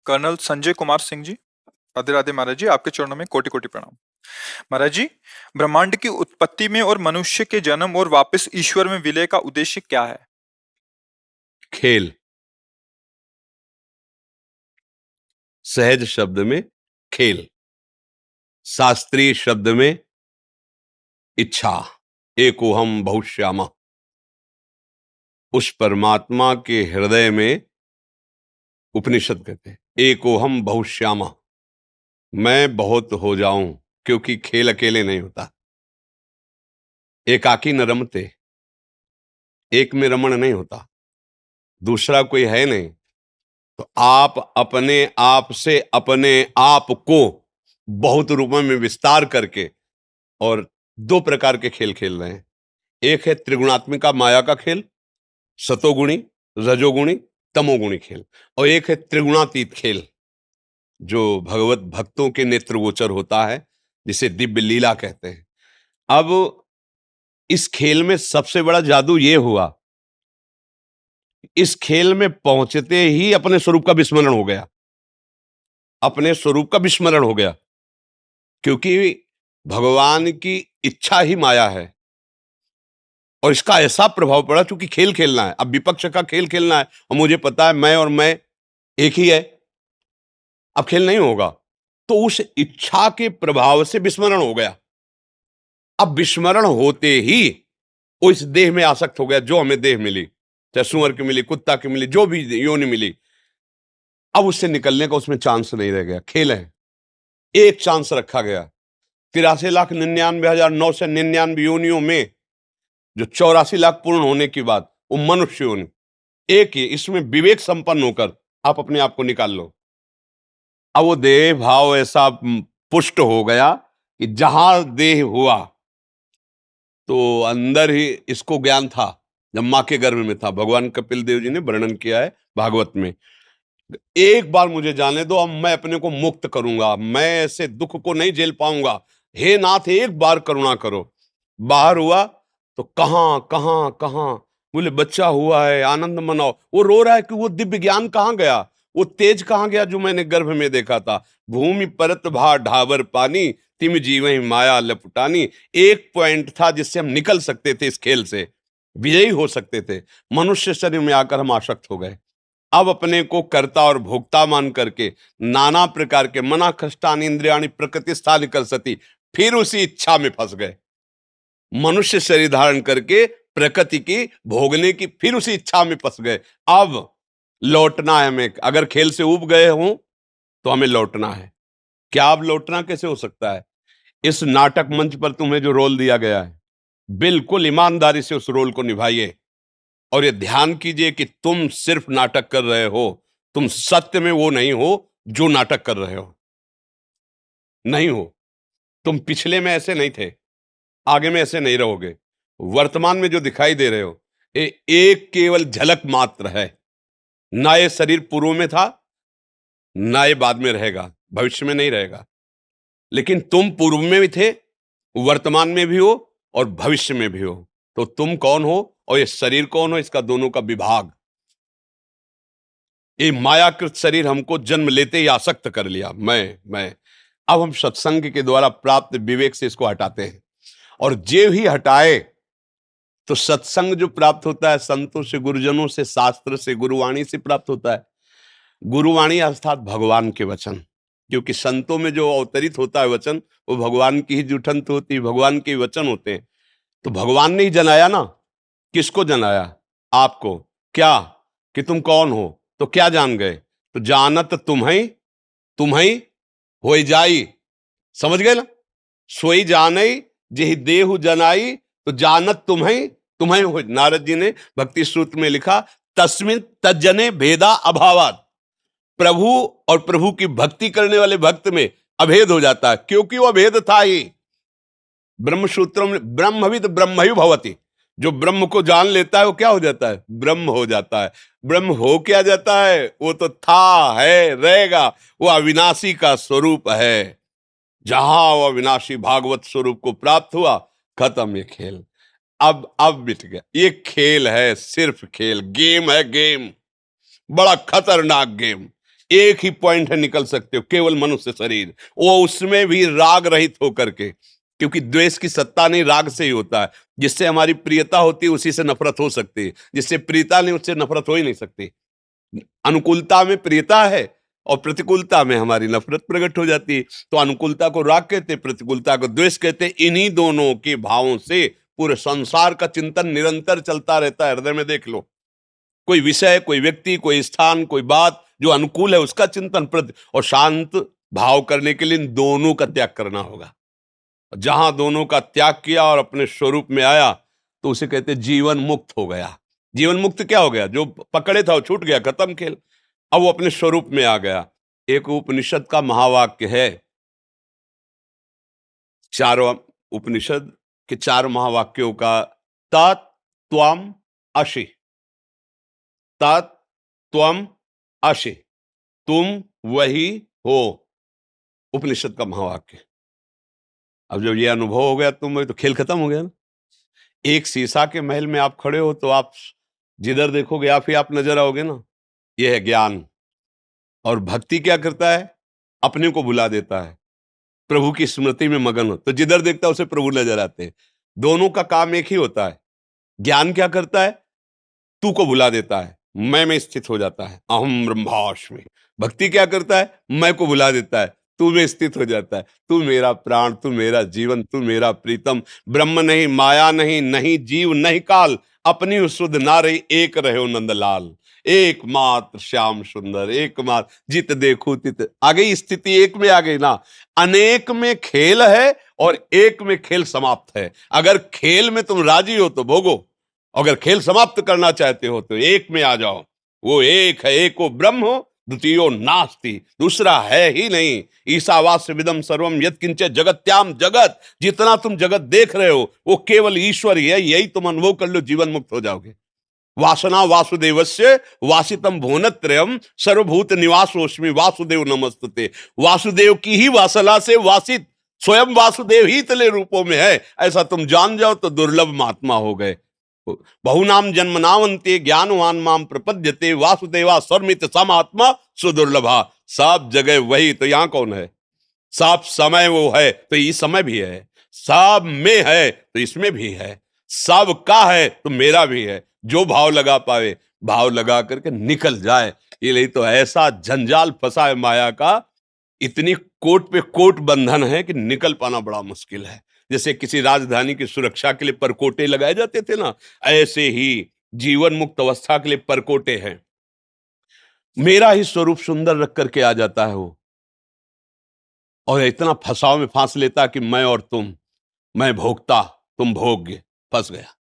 Colonel Sanjay Kumar Singh ji. Radhe Radhe महाराज जी, आपके चरणों में कोटि कोटि प्रणाम। महाराज जी, ब्रह्मांड की उत्पत्ति में और मनुष्य के जन्म और वापस ईश्वर में विलय का उद्देश्य क्या है? खेल। सहज शब्द में खेल, शास्त्रीय शब्द में इच्छा। एकोहम बहुश्यामा। उस परमात्मा के हृदय में उपनिषद कहते हैं एकोहम बहुश्यामा, मैं बहुत हो जाऊं, क्योंकि खेल अकेले नहीं होता। एकाकी न रमते, एक में रमण नहीं होता, दूसरा कोई है नहीं। तो आप अपने आप से अपने आप को बहुत रूपों में विस्तार करके और दो प्रकार के खेल खेल रहे हैं। एक है त्रिगुणात्मिका माया का खेल, सतोगुणी, रजोगुणी, तमोगुणी खेल, और एक है त्रिगुणातीत खेल जो भगवत भक्तों के नेत्र गोचर होता है, जिसे दिव्य लीला कहते हैं। अब इस खेल में सबसे बड़ा जादू ये हुआ, इस खेल में पहुंचते ही अपने स्वरूप का विस्मरण हो गया। अपने स्वरूप का विस्मरण हो गया, क्योंकि भगवान की इच्छा ही माया है। और इसका ऐसा प्रभाव पड़ा, क्योंकि खेल खेलना है, अब विपक्ष का खेल खेलना है, और मुझे पता है मैं और मैं एक ही है, अब खेल नहीं होगा। तो उस इच्छा के प्रभाव से विस्मरण हो गया। अब विस्मरण होते ही वो इस देह में आसक्त हो गया, जो हमें देह मिली, चाहे सुअर की मिली, कुत्ता की मिली, जो भी योनि मिली। अब उससे निकलने का उसमें चांस नहीं रह गया। खेल है, एक चांस रखा गया। 83,99,999 योनियों में जो 84 लाख पूर्ण होने के बाद वो मनुष्य योनि एक ही, इसमें विवेक संपन्न होकर आप अपने आप को निकाल लो। अब वो देह भाव ऐसा पुष्ट हो गया कि जहां देह हुआ तो अंदर ही इसको ज्ञान था। जब मां के गर्भ में था, भगवान कपिल देव जी ने वर्णन किया है भागवत में, एक बार मुझे जाने दो, अब मैं अपने को मुक्त करूंगा, मैं ऐसे दुख को नहीं झेल पाऊंगा, हे नाथ एक बार करुणा करो। बाहर हुआ तो कहां कहां कहां, बोले बच्चा हुआ है, आनंद मनाओ। वो रो रहा है कि वो दिव्य ज्ञान कहां गया, वो तेज कहां गया जो मैंने गर्भ में देखा था। भूमि परत भा ढाबर पानी, तिम जीवहि माया लपटानी। एक पॉइंट था जिससे हम निकल सकते थे, इस खेल से विजयी हो सकते थे। मनुष्य शरीर में आकर हम आसक्त हो गए। अब अपने को कर्ता और भोक्ता मान करके नाना प्रकार के मना कष्टानि इंद्रियाणि प्रकृति स्थान कर सती, फिर उसी इच्छा में फंस गए। मनुष्य शरीर धारण करके प्रकृति की भोगने की फिर उसी इच्छा में फंस गए। अब लौटना है हमें। अगर खेल से उब गए हों तो हमें लौटना है। क्या अब लौटना कैसे हो सकता है? इस नाटक मंच पर तुम्हें जो रोल दिया गया है, बिल्कुल ईमानदारी से उस रोल को निभाइए। और ये ध्यान कीजिए कि तुम सिर्फ नाटक कर रहे हो, तुम सत्य में वो नहीं हो जो नाटक कर रहे हो। नहीं हो। तुम पिछले में ऐसे नहीं थे, आगे में ऐसे नहीं रहोगे। वर्तमान में जो दिखाई दे रहे हो ये एक केवल झलक मात्र है। ना ये शरीर पूर्व में था, ना ये बाद में रहेगा, भविष्य में नहीं रहेगा। लेकिन तुम पूर्व में भी थे, वर्तमान में भी हो और भविष्य में भी हो। तो तुम कौन हो और ये शरीर कौन हो, इसका दोनों का विभाग। ये मायाकृत शरीर हमको जन्म लेते ही आसक्त कर लिया, मैं। अब हम सत्संग के द्वारा प्राप्त विवेक से इसको हटाते हैं, और जे ही हटाए तो सत्संग जो प्राप्त होता है संतों से, गुरुजनों से, शास्त्र से, गुरुवाणी से प्राप्त होता है। गुरुवाणी अर्थात भगवान के वचन, क्योंकि संतों में जो अवतरित होता है वचन, वो भगवान की ही जुठंत होती है, भगवान के वचन होते हैं। तो भगवान ने ही जनाया ना। किसको जनाया? आपको। क्या? कि तुम कौन हो। तो क्या जान गए? तो जानत तुम्हें हो जाई। समझ गए ना? सोई जानई जेहि देहु जनाई, तो जानत तुम्हें हो। नारद जी ने भक्ति सूत्र में लिखा, तस्मिन तज्जने भेदा अभावात। प्रभु और प्रभु की भक्ति करने वाले भक्त में अभेद हो जाता है, क्योंकि वो अभेद था ही। ब्रह्म सूत्रों में ब्रह्मविद ब्रह्मयु भवति, जो ब्रह्म को जान लेता है वो क्या हो जाता है? ब्रह्म हो जाता है। ब्रह्म हो क्या जाता है? वो तो था, है, रहेगा। वो अविनाशी का स्वरूप है। जहां वो अविनाशी भागवत स्वरूप को प्राप्त हुआ, खत्म ये खेल। अब मिट गया। ये खेल है, सिर्फ खेल, गेम है, गेम, बड़ा खतरनाक गेम। एक ही पॉइंट है, निकल सकते हो, केवल मनुष्य शरीर, वो उसमें भी राग रहित होकर के, क्योंकि द्वेष की सत्ता नहीं, राग से ही होता है। जिससे हमारी प्रियता होती है उसी से नफरत हो सकती है, जिससे प्रियता नहीं उससे नफरत हो ही नहीं सकती। अनुकूलता में प्रियता है और प्रतिकूलता में हमारी नफरत प्रकट हो जाती है। तो अनुकूलता को राग कहते, प्रतिकूलता को द्वेष कहते। इन्हीं दोनों के भावों से पूरे संसार का चिंतन निरंतर चलता रहता है। हृदय में देख लो, कोई विषय, कोई व्यक्ति, कोई स्थान, कोई बात जो अनुकूल है उसका चिंतन और शांत भाव करने के लिए इन दोनों का त्याग करना होगा। जहां दोनों का त्याग किया और अपने स्वरूप में आया तो उसे कहते जीवन मुक्त हो गया। जीवन मुक्त क्या हो गया? जो पकड़े था वो छूट गया, खत्म खेल, अब वो अपने स्वरूप में आ गया। एक उपनिषद का महावाक्य है, चारों उपनिषद के 4 महावाक्यों का, तत् त्वम असि, तत् त्वम असि, तुम वही हो, उपनिषद का महावाक्य। अब जब ये अनुभव हो गया तुम वही, तो खेल खत्म हो गया ना। एक शीशा के महल में आप खड़े हो तो आप जिधर देखोगे आप ही आप नजर आओगे ना। ये है ज्ञान। और भक्ति क्या करता है? अपने को भुला देता है, प्रभु की स्मृति में मगन हो, तो जिधर देखता है उसे प्रभु नजर आते हैं। दोनों का काम एक ही होता है। ज्ञान क्या करता है? तू को भुला देता है, मैं में स्थित हो जाता है, अहम ब्रह्मास्मि। भक्ति क्या करता है? मैं को भुला देता है, तू में स्थित हो जाता है, तू मेरा प्राण, तू मेरा जीवन, तू मेरा प्रीतम। ब्रह्म नहीं, माया नहीं, नहीं जीव नहीं काल, अपनी सुध ना रही, एक रहे नंदलाल। एकमात्र श्याम सुंदर, एकमात्र जित देखो तित। आ गई स्थिति, एक में आ गई ना। अनेक में खेल है और एक में खेल समाप्त है। अगर खेल में तुम राजी हो तो भोगो, अगर खेल समाप्त करना चाहते हो तो एक में आ जाओ। वो एक है, एको ब्रह्म हो, द्वितीयो नास्ति, दूसरा है ही नहीं। ईशावास्य विदम सर्वम यत्किंच जगत्याम जगत, जितना तुम जगत देख रहे हो वो केवल ईश्वर ही है। यही तुम अनुभव कर लो, जीवन मुक्त हो जाओगे। वासना वासुदेवस्य वासितम भुवनत्रयम सर्वभूत निवासोस्मि वासुदेव नमस्तुते। वासुदेव की ही वासना से वासित स्वयं वासुदेव ही तले रूपों में है, ऐसा तुम जान जाओ तो दुर्लभ महात्मा हो गए। बहुनाम जन्मनावंते ज्ञानवान माम प्रपद्यते वासुदेवा सर्वमित समात्मा सुदुर्लभा। सब जगह वही, तो यहां कौन है? सब समय वो है तो इस समय भी है, सब में है तो इसमें भी है, सब का है तो मेरा भी है। जो भाव लगा पावे, भाव लगा करके निकल जाए। ये नहीं तो ऐसा जंजाल फंसा है माया का, इतनी कोट पे कोट बंधन है कि निकल पाना बड़ा मुश्किल है। जैसे किसी राजधानी की सुरक्षा के लिए परकोटे लगाए जाते थे ना, ऐसे ही जीवन मुक्त अवस्था के लिए परकोटे हैं। मेरा ही स्वरूप सुंदर रख करके आ जाता है वो, और इतना फंसाव में फांस लेता कि मैं और तुम, मैं भोक्ता तुम भोग्य, फंस गया।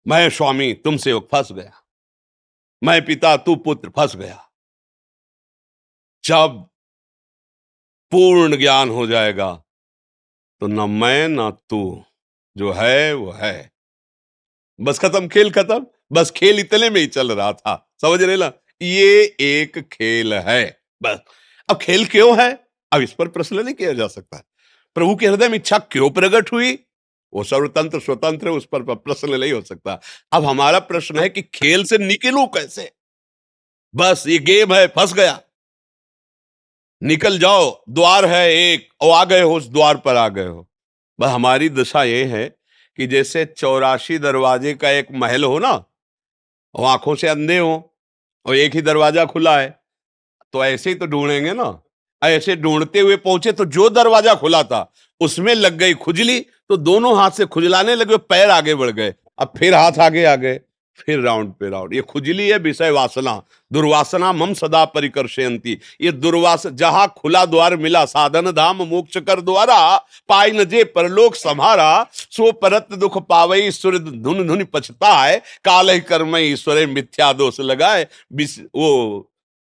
मैं स्वामी तुम सेवक, फंस गया। मैं पिता तू पुत्र, फंस गया। जब पूर्ण ज्ञान हो जाएगा तो न मैं न तू, जो है वो है। बस खत्म, खेल खत्म। बस खेल इतने में ही चल रहा था, समझ रहे ना? ये एक खेल है बस। अब खेल क्यों है, अब इस पर प्रश्न नहीं किया जा सकता। प्रभु के हृदय में इच्छा क्यों प्रकट हुई, वो सर्वतंत्र स्वतंत्र है, उस पर प्रश्न नहीं हो सकता। अब हमारा प्रश्न है कि खेल से निकलूं कैसे। बस ये गेम है, फंस गया, निकल जाओ। द्वार है एक, और आ गए हो, उस द्वार पर आ गए हो। बस हमारी दशा ये है कि जैसे 84 दरवाजे का एक महल हो ना, और आंखों से अंधे हो और एक ही दरवाजा खुला है, तो ऐसे ही तो ढूंढेंगे ना। ऐसे ढूंढते हुए पहुंचे तो जो दरवाजा खुला था उसमें लग गई खुजली, तो दोनों हाथ से खुजलाने लगे, पैर आगे बढ़ गए। अब फिर हाथ आगे आ गए, फिर राउंड पे राउंड। ये खुजली है विषय वासना, दुर्वासना मम सदा परिकर्षयंती। ये जहां खुला द्वार मिला, साधन धाम मोक्ष कर द्वारा, पाई न जे परलोक सम्हारा, सो परत दुख पावई ईश्वर धुन धुन पछताए, काल ही कर्म ईश्वर मिथ्या दोष लगाए। वो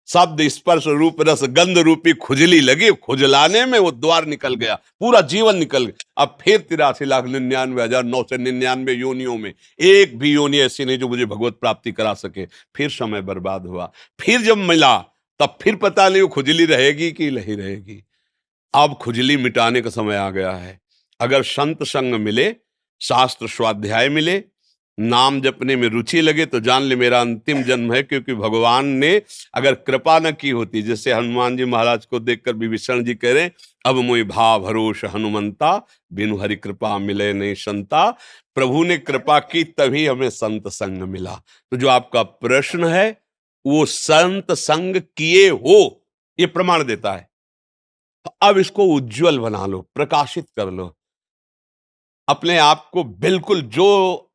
शब्द स्पर्श रूप रस गंध रूपी खुजली लगी, खुजलाने में वो द्वार निकल गया, पूरा जीवन निकल गया। अब फिर 83,99,999 योनियों में एक भी योनि ऐसी नहीं जो मुझे भगवत प्राप्ति करा सके। फिर समय बर्बाद हुआ। फिर जब मिला तब फिर पता नहीं वो खुजली रहेगी कि नहीं रहेगी। अब खुजली मिटाने का समय आ गया है। अगर संत संग मिले, शास्त्र स्वाध्याय मिले, नाम जपने में रुचि लगे तो जान ले मेरा अंतिम जन्म है, क्योंकि भगवान ने अगर कृपा न की होती, जैसे हनुमान जी महाराज को देखकर विभीषण जी कह रहे, अब मोहि भा भरोस हनुमंता, बिनु हरि कृपा मिले नहीं संता। प्रभु ने कृपा की तभी हमें संत संग मिला। तो जो आपका प्रश्न है वो संत संग किए हो, ये प्रमाण देता है। तो अब इसको उज्जवल बना लो, प्रकाशित कर लो, अपने आप को बिल्कुल जो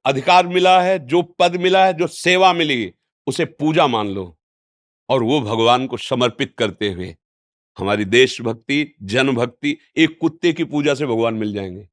अधिकार मिला है, जो पद मिला है, जो सेवा मिली, उसे पूजा मान लो और वो भगवान को समर्पित करते हुए हमारी देशभक्ति, जन भक्ति, एक कुत्ते की पूजा से भगवान मिल जाएंगे।